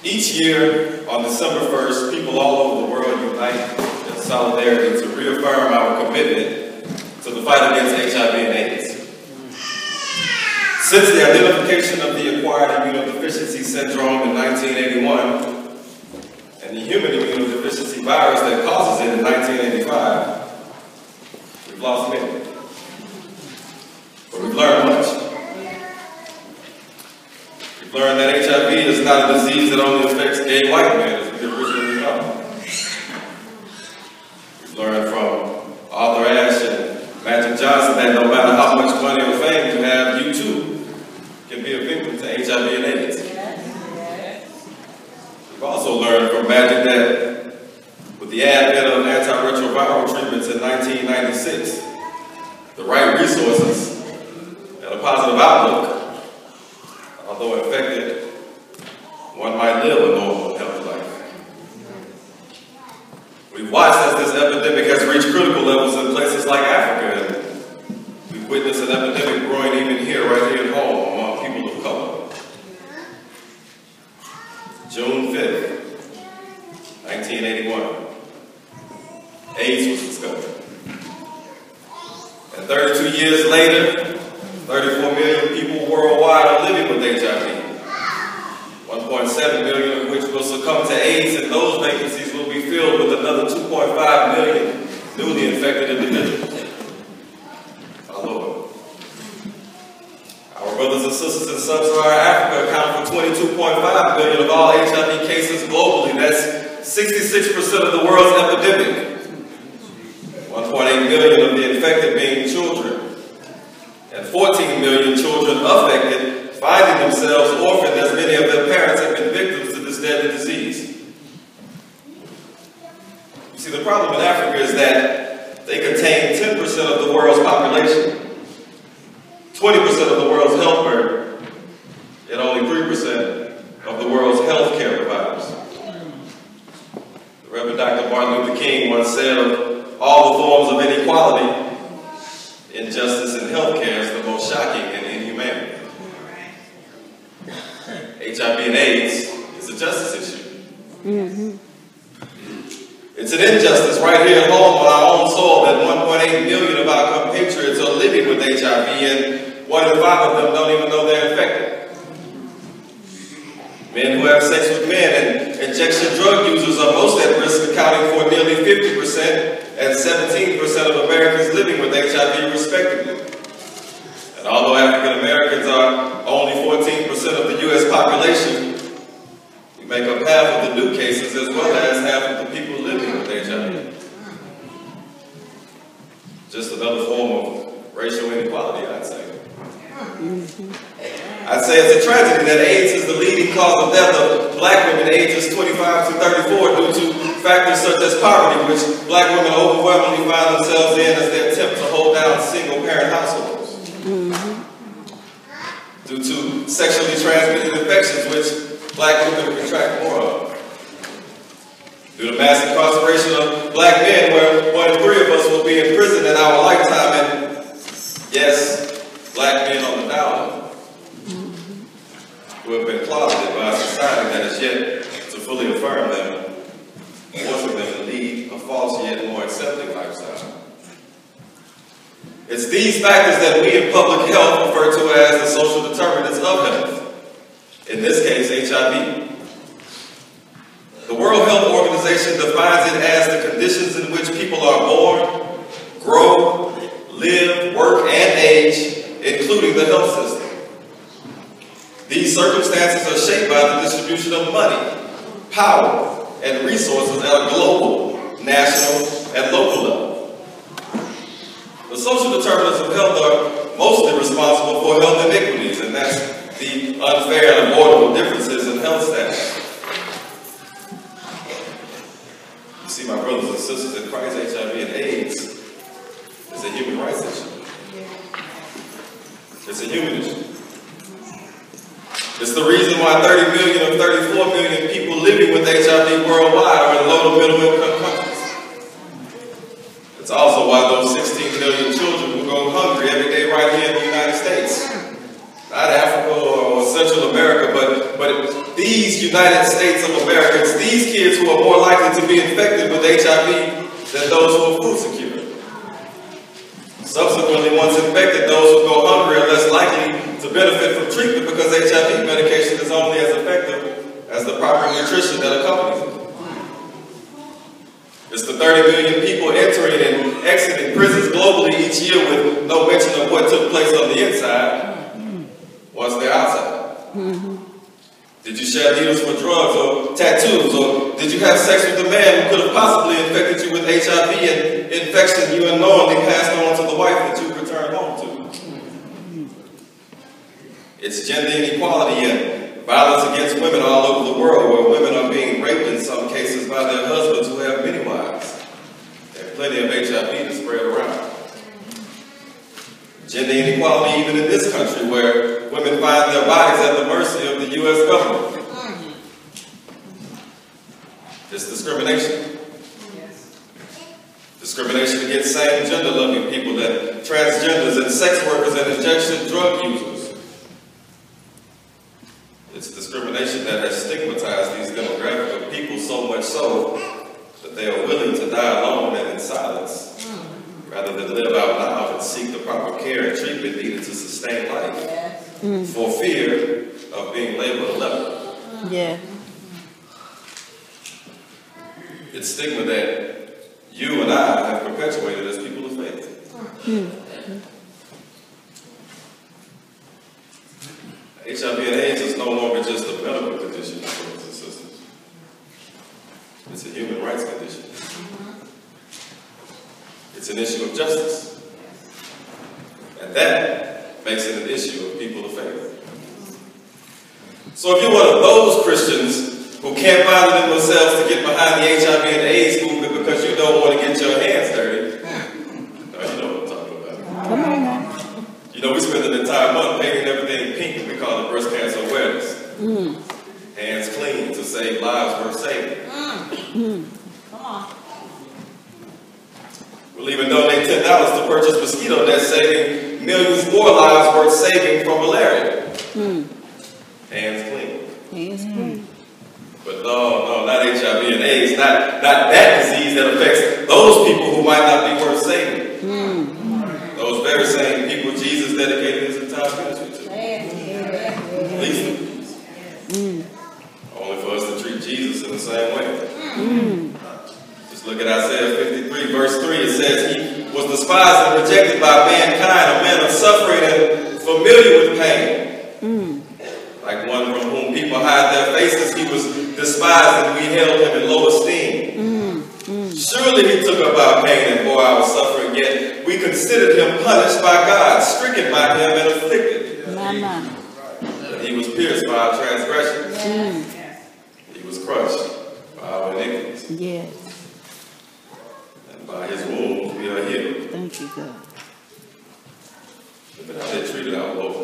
Each year, on December 1st, people all over the world unite in solidarity to reaffirm our commitment to the fight against HIV and AIDS. Since the identification of the acquired immunodeficiency syndrome in 1981 and the human immunodeficiency virus that causes it in 1985, we've lost many. But we've learned much. We've learned that HIV is not a disease that only affects gay white men, as we originally thought. We've learned from Arthur Ashe and Magic Johnson that no matter how much money or fame you have, you too can be a victim to HIV and AIDS. We've also learned from Magic that with the advent of antiretroviral treatments in 1996, the right resources and a positive outlook, although infected, one might live a normal and healthy life. We've watched as this epidemic has reached critical levels in places like Africa, and we've witnessed an epidemic growing even here, right here at home, among people of color. June 5th, 1981, AIDS was discovered. And 32 years later, 34 million people worldwide are living with HIV. 1.7 million of which will succumb to AIDS, and those vacancies will be filled with another 2.5 million newly infected individuals. Our Lord. Our brothers and sisters in sub-Saharan Africa account for 22.5 billion of all HIV cases globally. That's 66% of the world's epidemic. 1.8 million of the infected being children, and 14 million children affected finding themselves orphaned, as many of their parents have been victims to this deadly disease. You see, the problem in Africa is that they contain 10% of the world's population, 20% of the world's health burden, and only 3% of the world's health care providers. The Reverend Dr. Martin Luther King once said of all the forms of inequality, injustice in health care is the most shocking and inhumane. HIV and AIDS is a justice issue. It's an injustice right here at home on our own soil that 1.8 million of our compatriots are living with HIV, and 1 in 5 of them don't even know they're infected. Men who have sex with men and injection drug users are most at risk, accounting for nearly 50% and 17% of Americans living with HIV respectively. And although African Americans are only 14% of the U.S. population, we make up half of the new cases as well as half of the people living with HIV. Just another form of racial inequality, I'd say. I'd say it's a tragedy that AIDS is the leading cause of death of black women ages 25 to 34 due to factors such as poverty, which black women overwhelmingly find themselves in as they attempt to hold down single-parent households. Due to sexually transmitted infections, which black women contract more of. Due to mass incarceration of black men, where 1 in 3 of us will be in prison in our lifetime, and yes, black men on the down, who have been closeted by a society that has yet to fully affirm them, forcing them to lead a false yet more accepting lifestyle. It's these factors that we in public health refer to as the social determinants of health. In this case, HIV. The World Health Organization defines it as the conditions in which people are born, grow, live, work, and age, including the health system. These circumstances are shaped by the distribution of money, power, and resources at a global, national, and local level. The social determinants of health are mostly responsible for health inequities, and that's the unfair and avoidable differences in health status. You see, my brothers and sisters in Christ, HIV and AIDS is a human rights issue. It's a human issue. It's the reason why 30 million of 34 million people living with HIV worldwide are in low to middle income countries. It's also why those 16 million children who go hungry every day right here in the United States, not Africa or Central America, but these United States of America, it's these kids who are more likely to be infected with HIV than those who are food secure. Subsequently, once infected, those who go hungry are less likely to benefit from treatment because HIV medication is only as effective as the proper nutrition that accompanies it. It's the 30 million people entering and exiting prisons globally each year with no mention of what took place on the inside once they're outside. Did you share needles for drugs or tattoos, or did you have sex with a man who could have possibly infected you with HIV and infection you unknowingly passed on to the wife that you returned home to? It's gender inequality and violence against women all over the world, where women are being raped in some cases by their husbands who have many wives. There's plenty of HIV to spread around. Gender inequality even in this country, where women find their bodies at the mercy of the U.S. government. It's discrimination. Discrimination against same gender-loving people, and transgenders and sex workers and injection drug users. It's discrimination that has stigmatized these demographic of people so much so that they are willing to die alone and in silence, rather than live out loud and seek the proper care and treatment needed to sustain life, for fear of being labeled a leper. Yeah. It's stigma that you and I have perpetuated as people of faith. HIV and AIDS is no longer just a medical condition, brothers and sisters. It's a human rights condition. It's an issue of justice. And that makes it an issue of people of faith. So if you're one of those Christians who can't find it in themselves to get behind the HIV and AIDS movement because you don't want to get your hands dirty, now you know what I'm talking about. Come on now. You know, we spend an entire month painting everything pink. We call it breast cancer awareness. Hands clean to save lives worth saving. Come on. We'll even donate $10 to purchase mosquito nets, saving millions more lives worth saving from malaria. Hands clean. Hands clean. But no, not HIV and AIDS, not that disease that affects those people who might not be worth saving. Those very same people Jesus dedicated his entire ministry to. Least only for us to treat Jesus in the same way. Just look at Isaiah 53, verse 3. It says, he was despised and rejected by mankind, a man of suffering and familiar with pain. Like one from whom people hide their faces, he was despised and we held him in low esteem. Surely he took up our pain and bore our suffering, yet we considered him punished by God, stricken by him and afflicted. But he was pierced by our transgressions. He was crushed by our iniquities. Yes. And by his wounds we are healed. Thank you, God. Look at how they treated our Lord.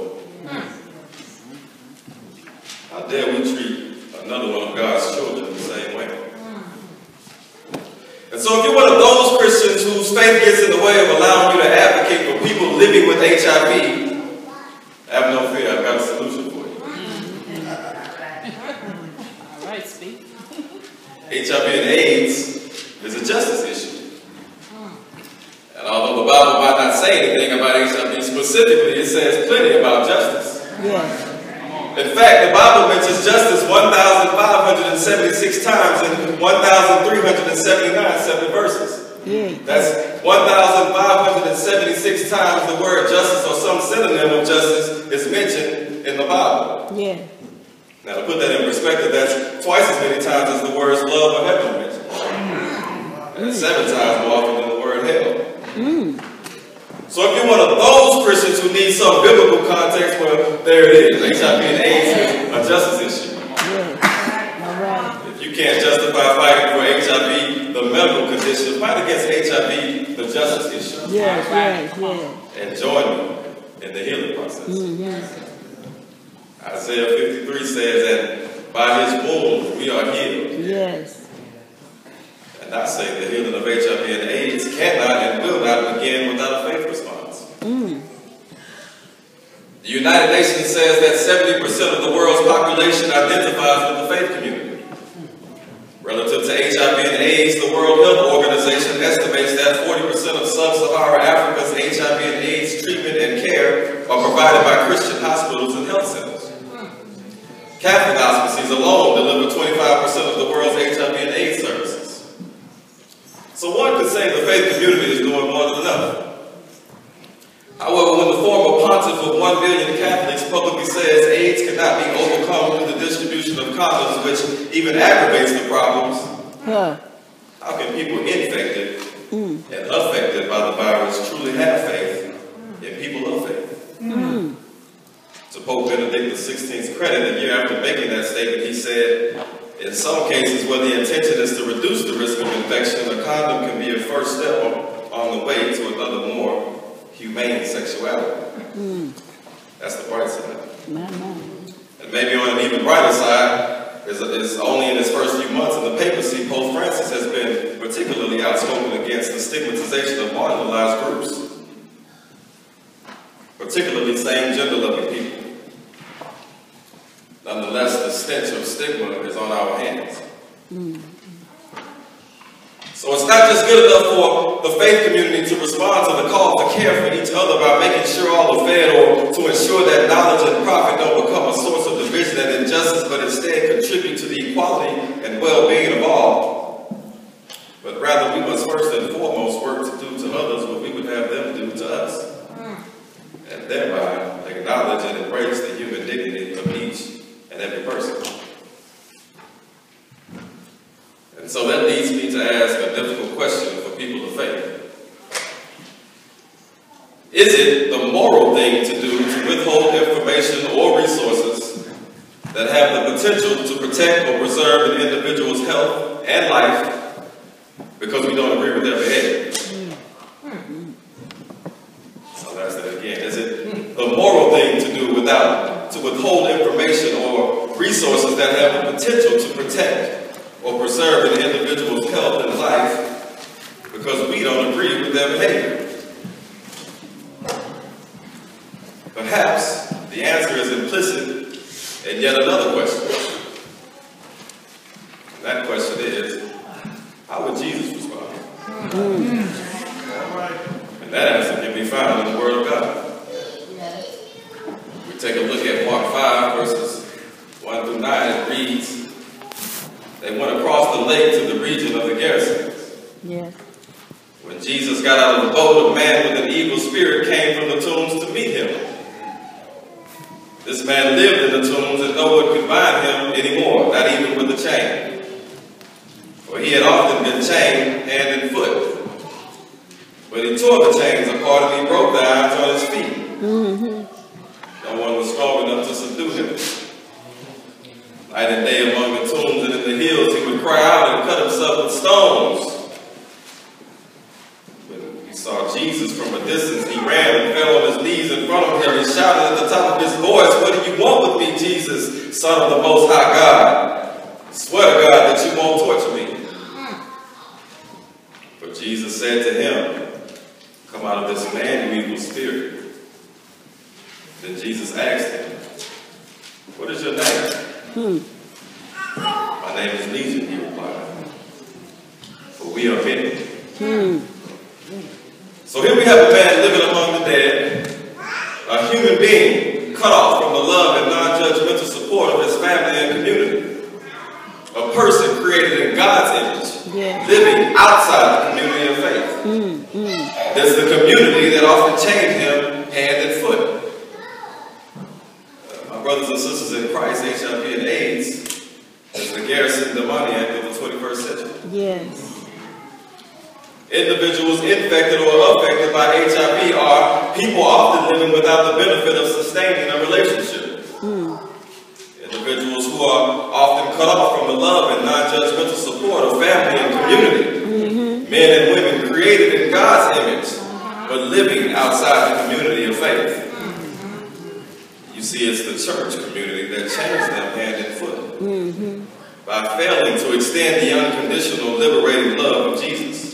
How dare we treat another one of God's children in the same way? And so if you're one of those Christians whose faith gets in the way of allowing you to advocate for people living with HIV, have no fear, I've got a solution for you. All right, speak. HIV and AIDS is a justice issue. And although the Bible might not say anything about HIV specifically, it says plenty about justice. Yes. In fact, the Bible mentions justice 1,576 times in 1,379 separate verses. Yeah. That's 1,576 times the word justice or some synonym of justice is mentioned in the Bible. Yeah. Now, to put that in perspective, that's twice as many times as the words love or heaven mentioned. And 7 times more often than the word hell. So if you're one of those Christians who need some biblical context, well, there it is. HIV and AIDS is a justice issue. Yes. All right. If you can't justify fighting for HIV, the medical condition, fight against HIV, the justice issue. Yes, yes. And join me in the healing process. Isaiah 53 says that by his wounds we are healed. Yes. And I say the healing of HIV and AIDS cannot and will not begin without a faith response. The United Nations says that 70% of the world's population identifies with the faith community. provided by Christian hospitals and health centers. Catholic hospices alone deliver 25% of the world's HIV and AIDS services. So one could say the faith community is doing more than enough. However, when the former pontiff of 1 billion Catholics publicly says AIDS cannot be overcome through the distribution of condoms, which even aggravates the problems, how can people infected and affected by the virus truly have faith in people of faith? To Pope Benedict XVI's credit, a year after making that statement, he said, in some cases where the intention is to reduce the risk of infection, a condom can be a first step on the way to another more humane sexuality. That's the bright side. And maybe on an even brighter side, is only in his first few months in the papacy, Pope Francis has been particularly outspoken against the stigmatization of marginalized groups, particularly same-gender loving people. Nonetheless, the stench of stigma is on our hands. So it's not just good enough for the faith community to respond to the call to care for each other by making sure all are fed, or to ensure that knowledge and profit don't become a source of division and injustice, but instead contribute to the equality and well-being of all. But rather, we must first and foremost work to do to others what we would have them do to us, and thereby acknowledge and embrace the human dignity of each and every person. And so that leads me to ask a difficult question for people of faith. Is it the moral thing to do to withhold information or resources that have the potential to protect or preserve an individual's health and life because we don't agree with their behavior? So that's it again. Is it the moral thing to do to withhold information or resources that have the potential to protect or preserve an individual's health and life because we don't agree with their behavior? Perhaps the answer is implicit in yet another question. And that question is, how would Jesus respond? And that answer can be found in the Word of God. We take a look at Mark 5, verses 1 through 9. It reads, they went across the lake to the region of the Gerasenes. Yes. When Jesus got out of the boat, a man with an evil spirit came from the tombs to meet him. This man lived in the tombs and no one could bind him anymore, not even with a chain. For he had often been chained hand and foot. But he tore the chains apart and he broke the irons on his feet. No one was strong enough to subdue him. Night and day among the tombs and in the hills, he would cry out and cut himself with stones. When he saw Jesus from a distance, he ran and fell on his knees in front of him. He shouted at the top of his voice, "What do you want with me, Jesus, Son of the Most High God? I swear to God that you won't torture me." But Jesus said to him, "Come out of this man, you evil spirit." Then Jesus asked him, "What is your name?" "My name is Legion," he replied, "for we are many." So here we have a man living among the dead, a human being cut off from the love and non-judgmental support of his family and community, a person created in God's image, living outside the community of faith. It's the community that often chained him hand and foot. My brothers and sisters in Christ, HIV and AIDS is the garrison demoniac of the 21st century. Yes. Individuals infected or affected by HIV are people often living without the benefit of sustaining a relationship. Individuals who are often cut off from the love and non-judgmental support of family and community. Men and women created in God's image, but living outside the community of faith. You see, it's the church community that changed them hand and foot by failing to extend the unconditional, liberating love of Jesus.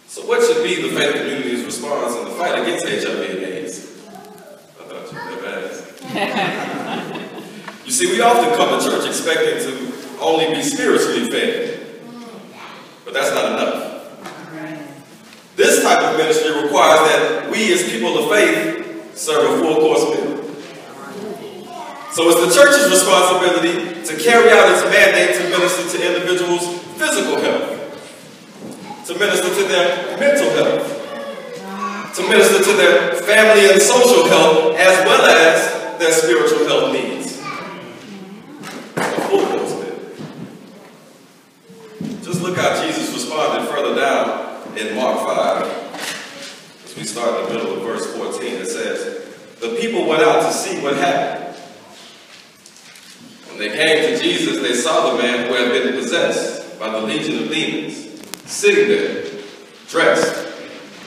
So what should be the faith community's response in the fight against HIV and AIDS? I thought you never asked. You see, we often come to church expecting to only be spiritually fed, but that's not enough. This type type of ministry requires that we as people of faith serve a full course meal. So it's the church's responsibility to carry out its mandate to minister to individuals' physical health, to minister to their mental health, to minister to their family and social health, as well as their spiritual health needs. A full course meal. Just look how Jesus responded further down in Mark 5. As we start in the middle of verse 14, it says, "The people went out to see what happened. When they came to Jesus, they saw the man who had been possessed by the legion of demons, sitting there, dressed,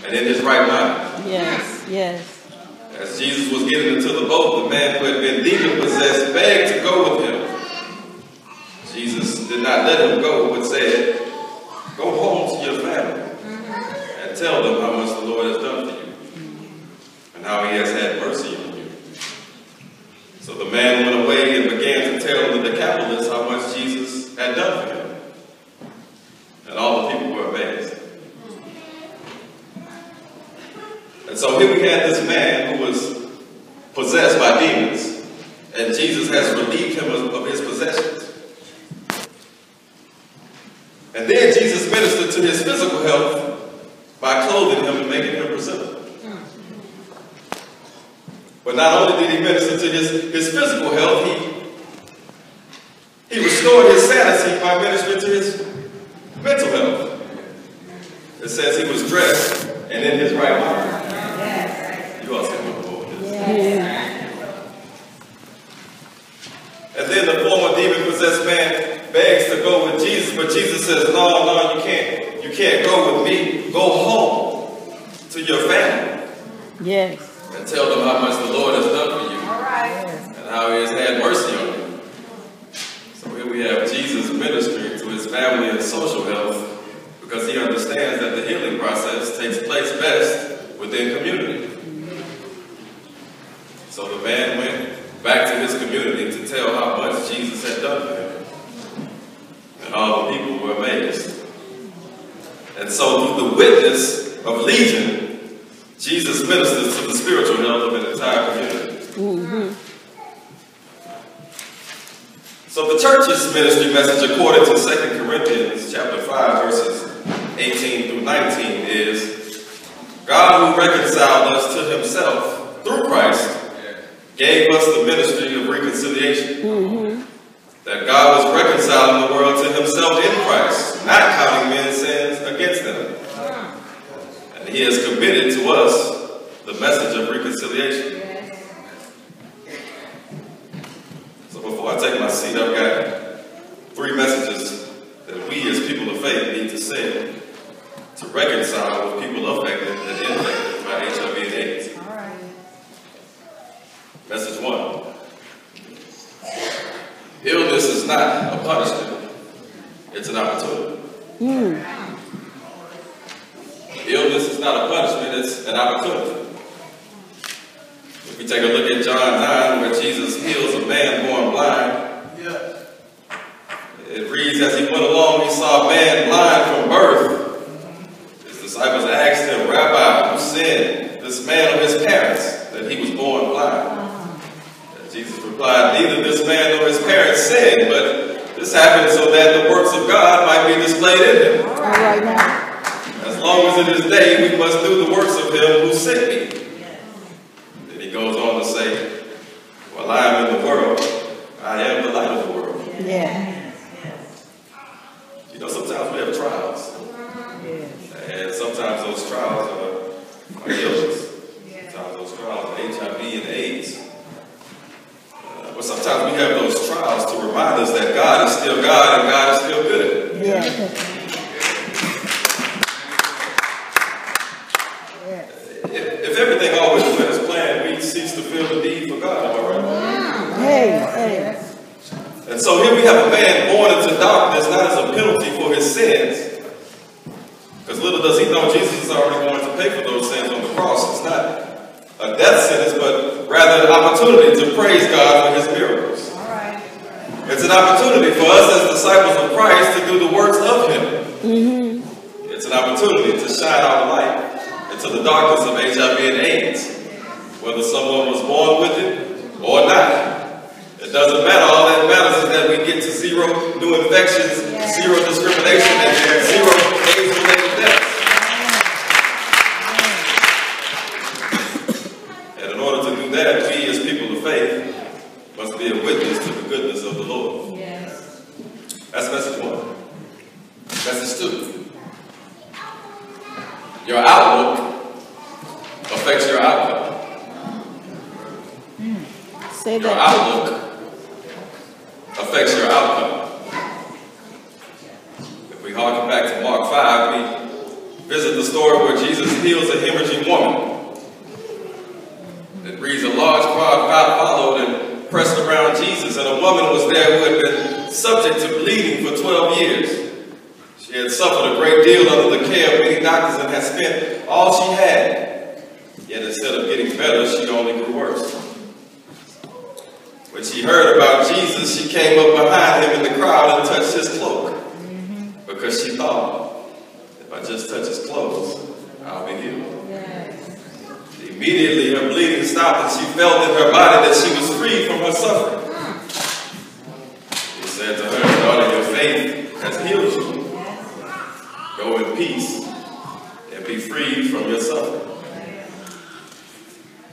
and in his right mind." Yes, yes. As Jesus was getting into the boat, the man who had been demon-possessed begged to go with him. Jesus did not let him go, but said, "Go home to your family and tell them how much the Lord has done for you and how he has had mercy on you." So the man went away and began to tell the Decapolis how much Jesus had done for him. And all the people were amazed. And so here we had this man who was possessed by demons, and Jesus has relieved him of his possessions. And then Jesus ministered to his physical health by clothing him and making him presentable. But not only did he minister to his physical health, he restored his sanity by ministering to his mental health. It says he was dressed and in his right mind. You all see what the Lord is. And then the former demon-possessed man begs to go with Jesus, but Jesus says, no, you can't. You can't go with me. Go home to your family. Yes. And tell them how much the Lord has done for you. All right. And how he has had mercy on you. So here we have Jesus ministering to his family and social health because he understands that the healing process takes place best within community. So the man went back to his community to tell how much Jesus had done for him. And all the people were amazed. And so through the witness of Legion, Jesus ministers to the spiritual health of an entire community. Mm-hmm. So the church's ministry message, according to 2 Corinthians chapter 5, verses 18 through 19, is God who reconciled us to himself through Christ gave us the ministry of reconciliation. Mm-hmm. That God was reconciling the world to himself in Christ, not counting men's sins against them. And he has committed to us the message of reconciliation. So before I take my seat, I've got 3 messages that we as people of faith need to send to reconcile with people affected and infected by HIV and AIDS. All right. Message 1. Illness is not a punishment. It's an opportunity. Illness is not a punishment. It's an opportunity. If we take a look at John 9, where Jesus heals a man born blind, it reads, as he went along, he saw a man blind from birth. His disciples asked him, "Rabbi, who sinned, this man or his parents, that he was born blind?" And Jesus replied, "Neither this man nor his parents sinned, but this happened so that the works of God might be displayed in him. All right now. As long as it is day, we must do the works of him who sent me." Then he goes on to say, "While I am in the world, I am the light of the world." Yeah. You know, sometimes we have trials. And sometimes those trials are illness. Sometimes those trials are HIV and AIDS. But sometimes we have those trials to remind us that God is still God and God is still good. Yeah. If everything always went as planned, we'd cease to feel the need for God. Am I right? Hey. And so here we have a man born into darkness, not as a penalty for his sins. Because little does he know Jesus is already going to pay for those sins on the cross. It's not a death sentence, but rather an opportunity to praise God for his miracles. All right. It's an opportunity for us as disciples of Christ to do the works of him. Mm-hmm. It's an opportunity to shine our light into the darkness of HIV and AIDS, whether someone was born with it or not. It doesn't matter. All that matters is that we get to zero new infections, zero discrimination, and zero AIDS-related deaths. And in order to do that, we as people of faith must be a witness to the goodness of the Lord. Yes. That's message one. Message two. Your outlook affects your outcome. Say Your that. outlook affects your outcome. If we harken back to Mark 5, we visit the story where Jesus heals a hemorrhaging woman. It reads, a large crowd followed and pressed around Jesus, and a woman was there who had been subject to bleeding for 12 years. She had suffered a great deal under the care of many doctors and had spent all she had. Yet instead of getting better, she only grew worse. When she heard about Jesus, she came up behind him in the crowd and touched his cloak. Because she thought, if I just touch his clothes, I'll be healed. Yes. Immediately her bleeding stopped and she felt in her body that she was free from her suffering. He said to her, daughter, your faith has healed you. Go in peace and be freed from your suffering.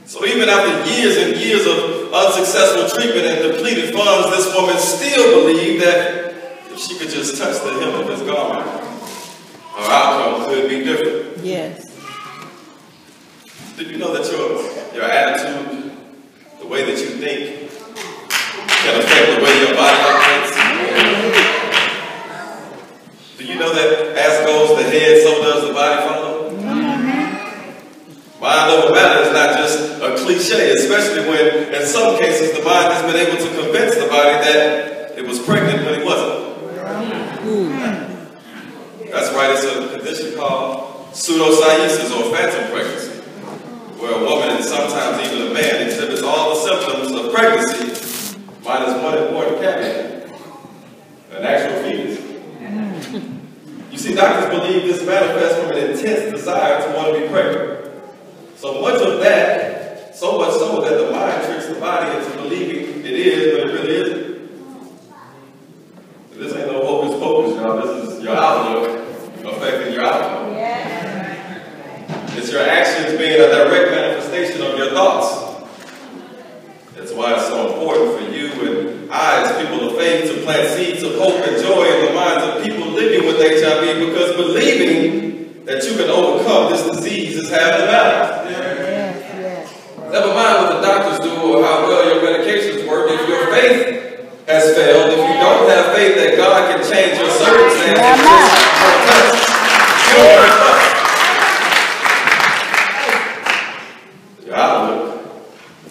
So even after years and years of unsuccessful treatment and depleted funds, this woman still believed that if she could just touch the hem of his garment, her outcome could be different. Yes. Did you know that your attitude, the way that you think, can affect the way your body operates? Do you know that as goes the head, so does the body follow? Mind over matter is not just a cliche, especially when, in some cases, the mind has been able to convince the body that it was pregnant when it wasn't. That's right, it's a condition called pseudocyesis or phantom pregnancy, where a woman and sometimes even a man exhibits all the symptoms of pregnancy, minus one important caveat, an actual fetus. You see, doctors believe this manifests from an intense desire to want to be pregnant. So much of that, so much so that the mind tricks the body into believing it is, but it really isn't. This ain't no hocus pocus, y'all. This is your outlook affecting your outcome. It's your actions being a direct manifestation of your thoughts. That's why it's so important for you and I, as people of faith, to plant seeds of hope and joy in the minds of people living with HIV, because believing that you can overcome this disease is half the battle. Never mind what the doctors do or how well your medications work. If your faith has failed, if you don't have faith that God can change your circumstances, your outlook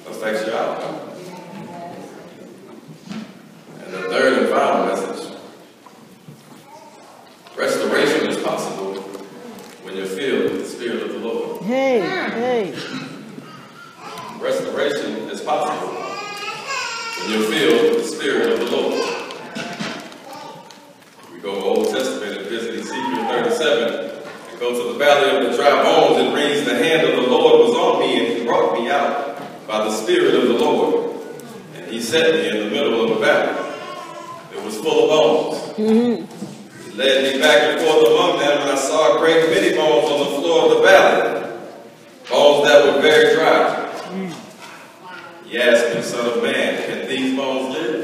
affects your outcome. And the third and final message: restoration is possible when you're filled with the Spirit of the Lord. Hey. Restoration is possible when you're filled with the Spirit of the Lord. We go to Old Testament and visit Ezekiel 37 and go to the valley of the dry bones. It reads, the hand of the Lord was on me, and he brought me out by the Spirit of the Lord. And he set me in the middle of a valley. It was full of bones. He led me back and forth among them, and I saw a great many bones on the floor of the valley, bones that were very dry. He asked me, Son of man, can these bones live?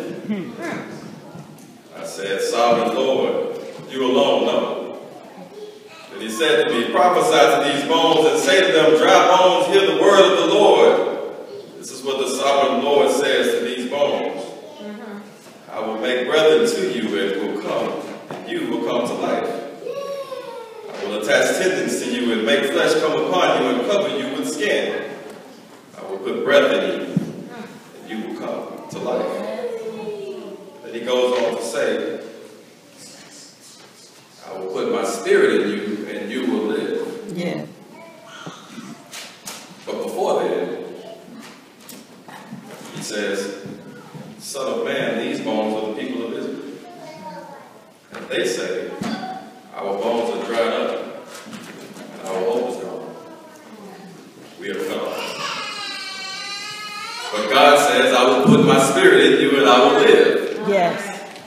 I said, Sovereign Lord, you alone know. And he said to me, prophesy to these bones and say to them, dry bones, hear the word of the Lord. This is what the Sovereign Lord says to these bones. I will make breath into you and will come, and you will come to life. I will attach tendons to you and make flesh come upon you and cover you with skin. I will put breath in you, and you will come to life. Then he goes on to say, I will put my spirit in you, and you will live. Yeah. But before then, he says, Son of man, these bones are the people of Israel. And they say, our bones are dried up, and our hope is gone. put my spirit in you and I will live. Yes.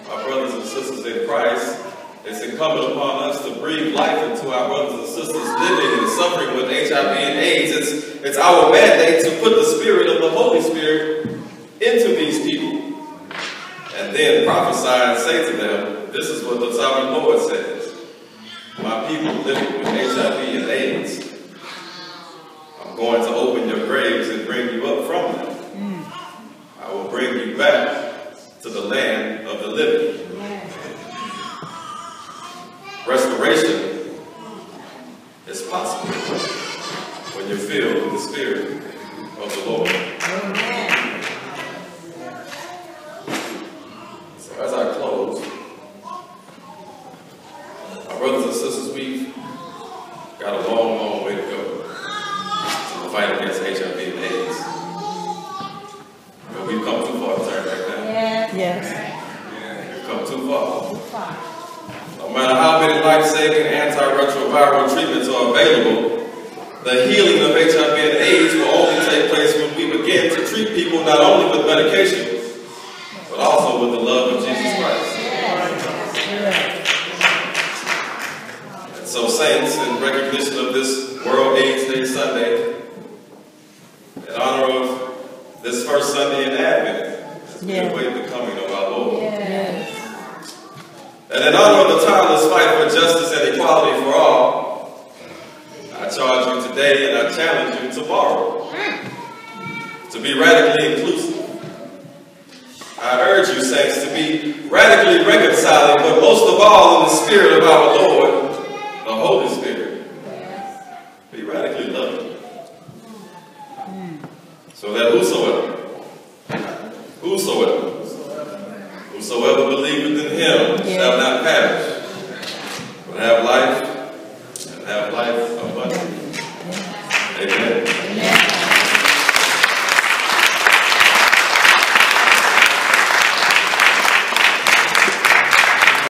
My brothers and sisters in Christ, it's incumbent upon us to breathe life into our brothers and sisters living and suffering with HIV and AIDS. It's our mandate to put the spirit of the Holy Spirit into these people. And then prophesy and say to them, this is what the sovereign Lord says. My people living with HIV and AIDS, I'm going to open your graves and bring you up from them. I will bring you back to the land of the living. Restoration is possible when you're filled with the Spirit of the Lord. So as I close, my brothers and sisters, we've got a long, long way to go to the fight against HIV and AIDS. But we've come too far to turn back now. Yes. We've come too far. No matter how many life-saving antiretroviral treatments are available, the healing of HIV and AIDS will only take place when we begin to treat people not only with medication, but also with the love of Jesus Christ. And so, saints, in recognition of this World AIDS Day Sunday, in honor of this first Sunday in Advent, as we await the coming of our Lord. And in honor of the tireless fight for justice and equality for all, I charge you today and I challenge you tomorrow to be radically inclusive. I urge you, saints, to be radically reconciling, but most of all in the spirit of our Lord, the Holy Spirit. Be radically loving. So that whosoever believeth in him shall not perish, but have life, and have life abundantly. Amen.